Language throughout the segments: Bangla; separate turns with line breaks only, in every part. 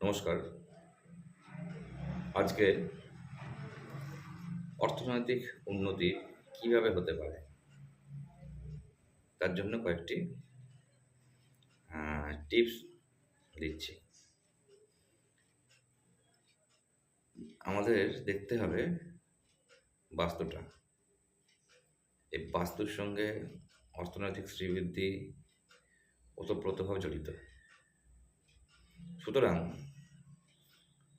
নমস্কার। আজকে অর্থনৈতিক উন্নতি কিভাবে হতে পারে তার জন্য কয়েকটি টিপস দিচ্ছি। আমাদের দেখতে হবে বাস্তুটা। এই বাস্তুর সঙ্গে অর্থনৈতিক শ্রীবৃদ্ধি ওতপ্রোতভাবে জড়িত। সুতরাং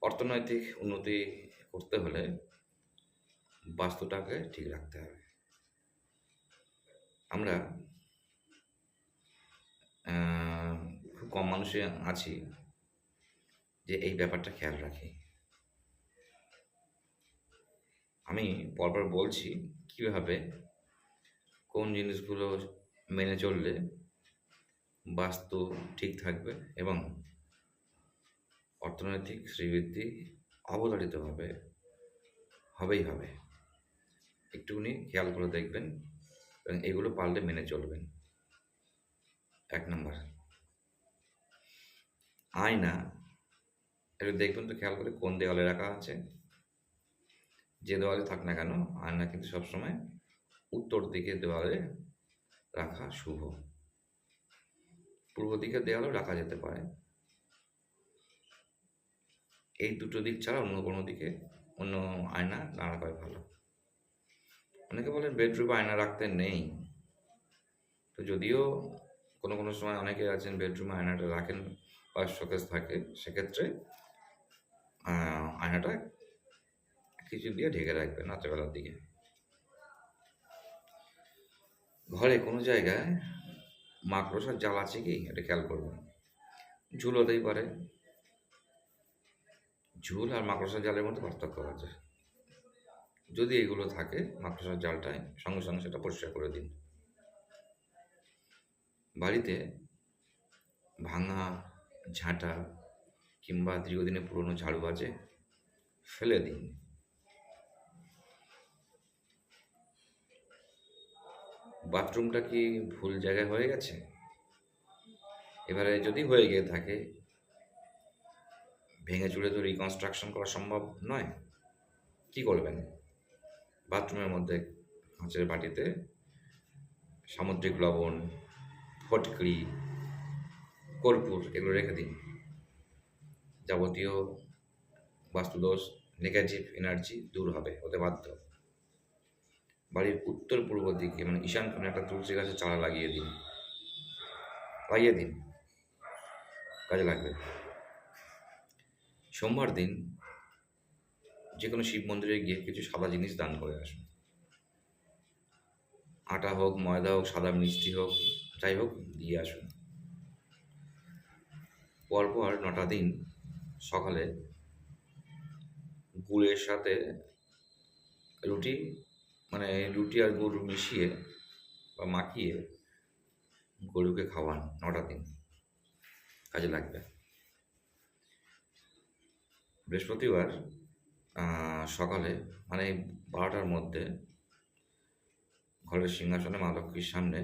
অর্থনৈতিক উন্নতি করতে হলে বাস্তুটাকে ঠিক রাখতে হবে। আমরা খুব কম মানুষই আছি যে এই ব্যাপারটা খেয়াল রাখি। আমি পরপর বলছি কিভাবে কোন জিনিসগুলো মেনে চললে বাস্তু ঠিক থাকবে এবং অর্থনৈতিক শ্রীবৃদ্ধি অবধারিতভাবে হবেই হবে। একটুখানি খেয়াল করে দেখবেন এবং এগুলো পারলে মেনে চলবেন। ১ নাম্বার, আয়না একটু দেখবেন তো খেয়াল করে কোন দেওয়ালে রাখা আছে। যে দেওয়ালে থাক না কেন, আয়না কিন্তু সবসময় উত্তর দিকে দেওয়ালে রাখা শুভ। পূর্ব দিকের দেওয়ালেও রাখা যেতে পারে। এই দুটো দিক ছাড়া অন্য কোনো দিকে অন্য আয়না না রাখাই ভালো। অনেকে বলেন বেডরুমে আয়না রাখতে নেই। তো যদিও কোনো সময় অনেকে আছেন বেডরুমে আয়নাটা রাখেন বা শোকেস থাকে, সেক্ষেত্রে আয়নাটা কিছু দিয়ে ঢেকে রাখবেন রাত্রেবেলার দিকে। ঘরে কোনো জায়গায় মাকড়সার জাল আছে কি এটা খেয়াল করবেন। ঝুল হতেই পারে। ঝুল আর মাকড়সার জালের মধ্যে পার্থক্য আছে। যদি এগুলো থাকে মাকড়সার জালটায় সঙ্গে সঙ্গে সেটা পরিষ্কার করে দিন। বাড়িতে ভাঙা ঝাঁটা কিংবা দীর্ঘদিনের পুরনো ঝাড়ু আছে, ফেলে দিন। বাথরুমটা কি ভুল জায়গায় হয়ে গেছে? এবারে যদি হয়ে গিয়ে থাকে, ভেঙে চুরে তো রিকনস্ট্রাকশন করা সম্ভব নয়। কি করবেন? বাথরুমের মধ্যে কাঁচের বাটিতে সামুদ্রিক লবণ, ফটকরি, কর্পূর এগুলো রেখে দিন। যাবতীয় বাস্তুদোষ, নেগেটিভ এনার্জি দূর হবে, হতে বাধ্য। বাড়ির উত্তর পূর্ব দিকে মানে ঈশান কোণে একটা তুলসী গাছের চারা লাগিয়ে দিন। কাজে লাগবে। সোমবার দিন যে কোনো শিব মন্দিরে গিয়ে কিছু সাদা জিনিস দান করে আসুন। আটা হোক, ময়দা হোক, সাদা মিষ্টি হোক, যাই হোক দিয়ে আসুন। পরপর ৯টা দিন সকালে গুড়ের সাথে রুটি মানে রুটি আর গুড় মিশিয়ে বা মাখিয়ে গরুকে খাওয়ান ৯টা দিন, কাজে লাগবে। বৃহস্পতিবার সকালে মানে ১২টার মধ্যে ঘরের সিংহাসনে মা লক্ষ্মীর সামনে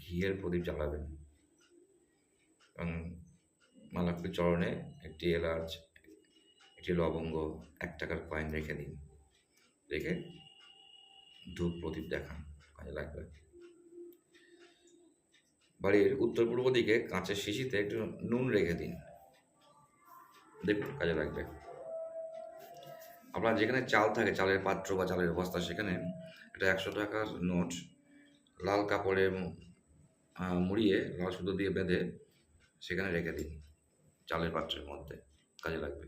ঘিয়ের প্রদীপ জ্বালাবেন এবং মা লক্ষ্মীর চরণে একটি এলাচ, একটি লবঙ্গ, ১ টাকার কয়েন রেখে দিন। রেখে ধূপ প্রদীপ দেখান, কাজে লাগবে। বাড়ির উত্তর পূর্ব দিকে কাঁচের শিশিতে একটু নুন রেখে দিন, দেখুন কাজে লাগবে। আপনার যেখানে চাল থাকে, চালের পাত্র বা চালের বস্তা, সেখানে একটা ১০০ টাকার নোট লাল কাপড়ে মুড়িয়ে লাল সুতো দিয়ে বেঁধে সেখানে রেখে দিন চালের পাত্রের মধ্যে, কাজে লাগবে।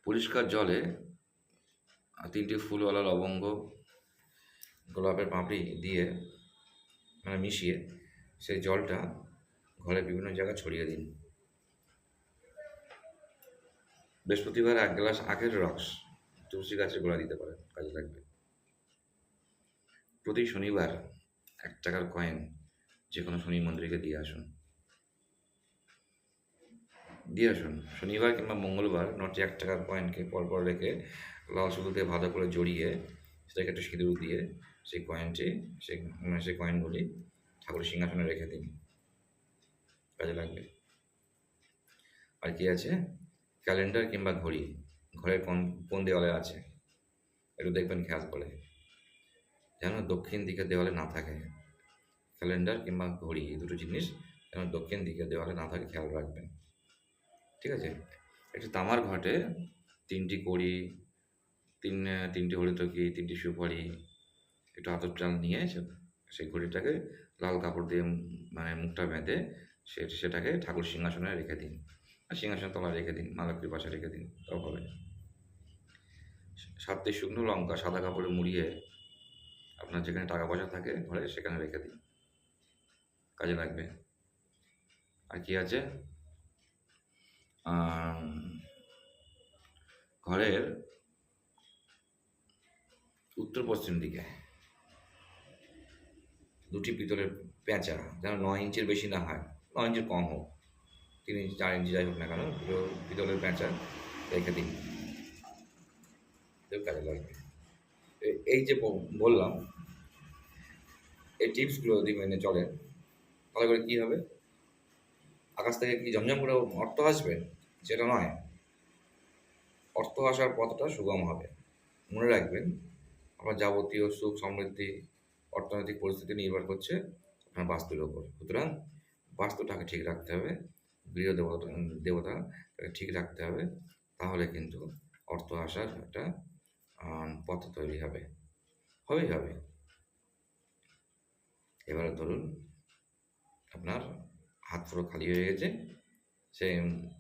পরিষ্কার জলে ৩টি ফুলওয়ালা লবঙ্গ, গোলাপের পাপড়ি দিয়ে মানে মিশিয়ে সেই জলটা ঘরের বিভিন্ন জায়গায় ছড়িয়ে দিন। বৃহস্পতিবার ১ গ্লাস আখের রস তুলসী গাছে গোড়া দিতে পারেন, কাজে লাগবে। প্রতি শনিবার ১ টাকার কয়েন যে কোনো শনি মন্দিরকে দিয়ে আসুন। শনিবার কিংবা মঙ্গলবার নোটে ১ টাকার কয়েনকে পরপর রেখে লাল সুতো দিয়ে ভালো করে জড়িয়ে সেটাকে একটু সিঁদুর দিয়ে সেই কয়েনগুলি ঠাকুরের সিংহাসনে রেখে দিন, কাজে লাগবে। আর কি আছে, ক্যালেন্ডার কিংবা ঘড়ি ঘরের কোন কোন দেওয়ালে আছে, একটু দেখবেন খেয়াল করে, যেন দক্ষিণ দিকের দেওয়ালে না থাকে। ক্যালেন্ডার কিংবা ঘড়ি এই দুটো জিনিস যেন দক্ষিণ দিকের দেওয়ালে না থাকে, খেয়াল রাখবেন। ঠিক আছে? একটি তামার ঘটে 3টি কড়ি, তিনটি হরিতকি, 3টি সুপারি, একটু আতপ চাল নিয়ে সেই ঘড়িটাকে লাল কাপড় দিয়ে মানে মুখটা বেঁধে সেটাকে ঠাকুর সিংহাসনে রেখে দিন, আর সিংহাসনের তলায় রেখে দিন, মা লক্ষ্মীর পাশে রেখে দিন, তাও হবে। 7টি শুকনো লঙ্কা সাদা কাপড়ে মুড়িয়ে আপনার যেখানে টাকা পয়সা থাকে ঘরে সেখানে রেখে দিন, কাজে লাগবে। আর কি আছে, ঘরের উত্তর পশ্চিম দিকে 2টি পিতলের পেঁচা, যেন 9 ইঞ্চির বেশি না হয়, 9 ইঞ্চির কম হোক, 3 ইঞ্চি 4 ইঞ্চি যাই হোক না কেন, পিতলের পেঁচা রেখে দিন, কাজে লাগবে। এই যে বললাম, এই টিপসগুলো যদি মেনে চলেন তাহলে করে কী হবে, আকাশ থেকে কি ঝমঝম করে অর্থ আসবে সেটা নয়, অর্থ আসার পথটা সুগম হবে। মনে রাখবেন, আপনার যাবতীয় সুখ সমৃদ্ধি অর্থনৈতিক পরিস্থিতি নির্ভর করছে আপনার বাস্তুর ওপর। সুতরাং বাস্তুটাকে ঠিক রাখতে হবে, গৃহ দেবতাকে ঠিক রাখতে হবে, তাহলে কিন্তু অর্থ আসার একটা পথ তৈরি হবে, হবেই হবে। এবারে ধরুন আপনার হাত পুরো খালি হয়ে গেছে, সে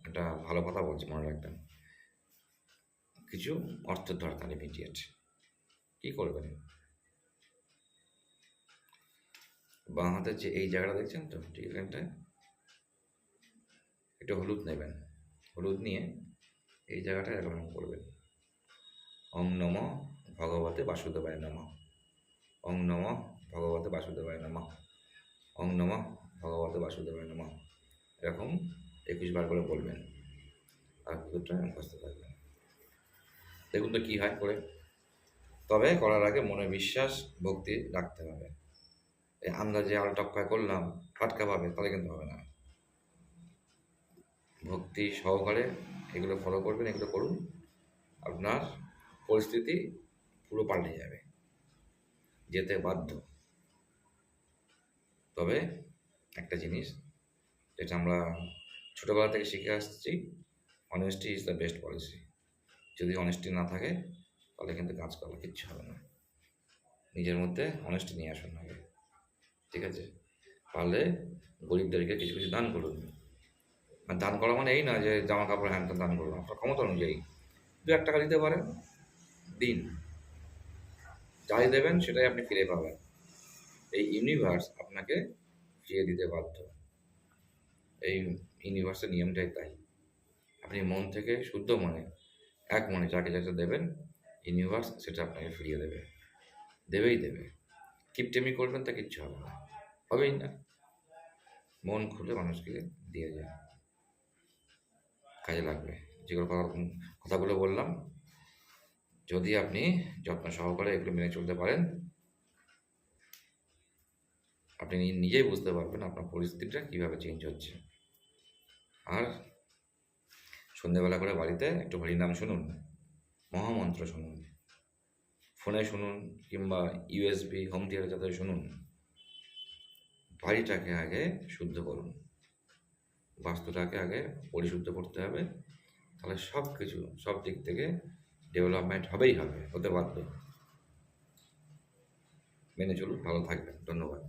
একটা ভালো কথা বলছে, মনে রাখবেন, কিছু অর্থের দরকার ইমিডিয়েট, কী করবেন, বাঁ হাতের যে এই জায়গাটা দেখছেন তো, ঠিক এখানটায় একটু হলুদ নেবেন, হলুদ নিয়ে এই জায়গাটা এরকম করবেন, ওং নম ভগবতে বাসুদেবায় নমঃ, ওং নম ভগবতে বাসুদেবায় নমঃ, ওং নম ভগবতে বাসুদেবায় নমঃ, এরকম 21 বার করে বলবেন, আর পুকুরটা মুখস্থ থাকবেন। দেখুন তো কী হয় করে। তবে করার আগে মনে বিশ্বাস ভক্তি রাখতে হবে। এই আন্দাজে আলটপকায় করলাম ফাটকা পাবে, তাহলে কিন্তু হবে না। ভক্তি সহকারে এগুলো ফলো করবেন, এগুলো করুন, আপনার পরিস্থিতি পুরো পাল্টে যাবে, যেতে বাধ্য। তবে একটা জিনিস যেটা আমরা ছোটোবেলা থেকে শিখে আসছি, honesty is the best policy. যদি অনেস্টি না থাকে তাহলে কিন্তু কাজ করা কিচ্ছু হবে না। নিজের মধ্যে অনেস্টি নিয়ে আসুন আগে, ঠিক আছে? পারলে গরিবদেরকে কিছু কিছু দান করুন। আর দান করা মানে এই না যে জামা কাপড় হ্যান দান করুন, আপনার ক্ষমতা অনুযায়ী 2-1 টাকা দিতে পারেন, দিন। যাই দেবেন সেটাই আপনি ফিরে পাবেন। এই ইউনিভার্স আপনাকে ফিরিয়ে দিতে বাধ্য। এই ইউনিভার্সের নিয়মটাই তাই। আপনি মন থেকে শুদ্ধ মনে, এক মনে যাকে যেটা দেবেন, ইউনিভার্স সেটা আপনাকে ফিরিয়ে দেবে, দেবেই দেবে। কিপটেমি করবেন তা কিচ্ছু হবে না, হবেই না। মন খুলে মানুষকে দিয়ে যায়, কাজে লাগবে। যেগুলো কথাগুলো বললাম, যদি আপনি যত্ন সহকারে এগুলো মেনে চলতে পারেন, আপনি নিজেই বুঝতে পারবেন আপনার পরিস্থিতিটা কীভাবে চেঞ্জ হচ্ছে। আর সন্ধ্যেবেলা করে বাড়িতে একটু হরিনাম শুনুন, মহামন্ত্র শুনুন, ফোনে শুনুন কিংবা ইউএসবি হোম থিয়েটার যাতে শুনুন। বাড়িটাকে আগে শুদ্ধ করুন, বাস্তুটাকে আগে পরিশুদ্ধ করতে হবে, তাহলে সব কিছু সব দিক থেকে ডেভেলপমেন্ট হবেই হবে, হতে বাধ্য। মেনে চলুন, ভালো থাকবেন, ধন্যবাদ।